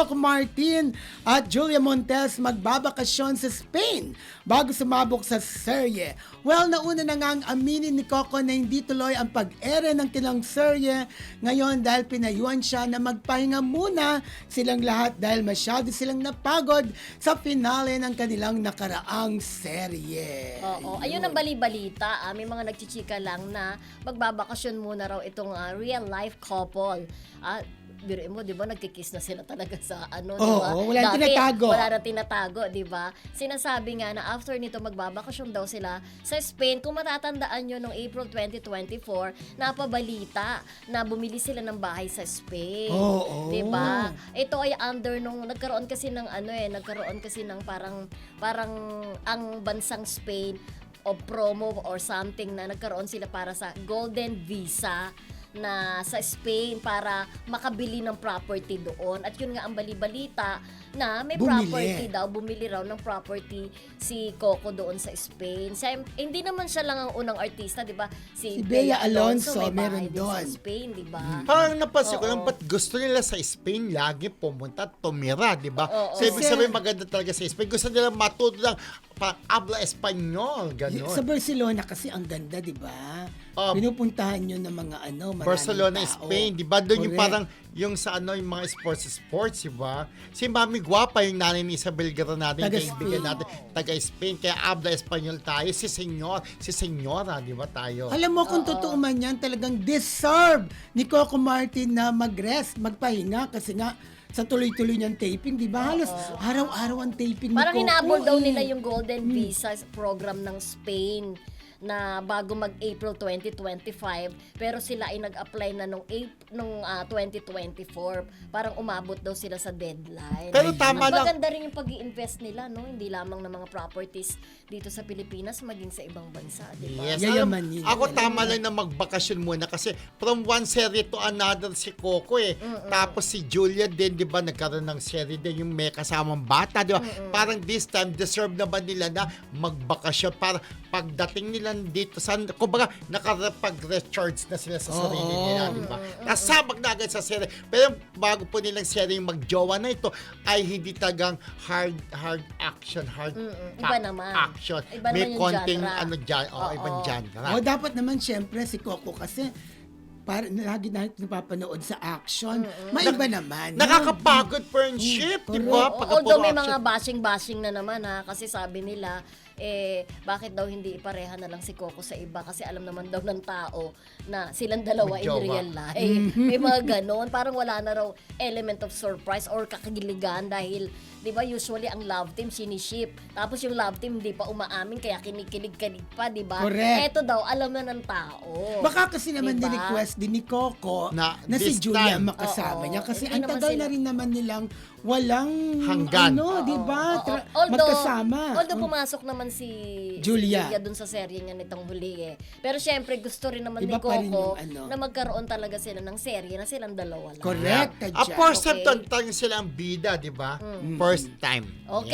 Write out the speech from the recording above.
Coco Martin at Julia Montes magbabakasyon sa Spain bago sumabok sa serye. Well, nauna na nga ang aminin ni Coco na hindi tuloy ang pag-ere ng kanilang serye ngayon dahil pinayuhan siya na magpahinga muna silang lahat dahil masyado silang napagod sa finale ng kanilang nakaraang serye. Oo, ayun ang bali-balita. May mga nagchichika lang na magbabakasyon muna raw itong real-life couple. Biruin mo, di ba, nagkikiss na sila talaga sa ano, di ba? Oo, wala nang tinatago. Wala nang tinatago, di ba? Sinasabi nga na after nito magbabakasyon daw sila sa Spain. Kung matatandaan nyo, noong April 2024, napabalita na bumili sila ng bahay sa Spain. Oo. Di ba? Ito ay under nung, nagkaroon kasi ng parang ang bansang Spain o promo or something na nagkaroon sila para sa Golden Visa na sa Spain para makabili ng property doon. At yun nga ang bali-balita na may bumili raw ng property si Coco doon sa Spain. Hindi naman siya lang ang unang artista, di ba? Si Bea Alonso, may meron bahay din doon. sa Spain, di ba? Parang napansin ko lang, ba't gusto nila sa Spain lagi pumunta at tumira, di ba? Oo. So, ibig sabihin maganda talaga sa Spain. Gusto nila matuto ng habla Espanyol, gano'n. Sa Barcelona kasi ang ganda, di ba? Pinupuntahan nyo ng mga maraming Barcelona, tao. Spain, di ba? Doon yung Correct. parang, yung sa yung mga sports, di ba? Si Mami Guapa, yung nanay ni Isabel Guerra natin, kaibigan natin, taga-Spain. Kaya habla Espanyol tayo, si senyora, di ba tayo? Alam mo kung totoo man yan, talagang deserve ni Coco Martin na mag-rest, magpahinga kasi nga sa tuloy-tuloy niyang taping, di ba? Halos araw-araw ang taping Parang ni Coco. hinabol daw nila yung Golden Visa program ng Spain na bago mag-April 2025, pero sila ay nag-apply na nung 2024. Parang umabot daw sila sa deadline. Pero tama lang. Maganda rin yung pag-i-invest nila, no? Hindi lamang ng mga properties dito sa Pilipinas, maging sa ibang bansa, di ba? Yes, Yayamanin. ako tama lang na magbakasyon muna kasi from one serie to another si Coco eh. Tapos si Julia din, di ba, nagkaroon ng serie din yung may kasamang bata, di ba? Parang this time, deserve naman nila na magbakasyon para pagdating nila dito, kumbaga, nakapag-recharge na sila sa sarili nila, di ba? Tapos sabag na agad sa serie. Pero bago po nilang serie yung magjowa na ito, ay hindi talagang hard action, Iba naman. action. Iba May naman yung konting genre. ibang genre. Dapat naman syempre si Coco kasi para lagi na napapanood sa action. Maiba naman. Nakakapagod friendship, di ba? Although may mga bashing na naman kasi sabi nila, bakit daw hindi ipareha na lang si Coco sa iba kasi alam naman daw ng tao na silang dalawa in Magjowa. real life. May mga ganon. Parang wala na raw element of surprise or kakagiligan dahil, di ba, usually ang love team siniship. Tapos yung love team hindi pa umaamin kaya kinikilig-kilig pa, di ba? Correct. Eto daw, alam na ng tao. Baka kasi naman Diba? ni-request din ni Coco Na na si this Julia time. makasama niya kasi Hindi ang naman tagal sila- na rin naman nilang walang Hanggan. di ba? Although Magkasama. pumasok naman si Julia. dun sa serye niya nitong huli eh. Pero syempre gusto rin naman Iba ni pa rin Coco yung na magkaroon talaga sila ng serye na silang dalawa lang. Correct. ka dyan. First time Okay. talagang sila ang bida, di ba? First time. Okay.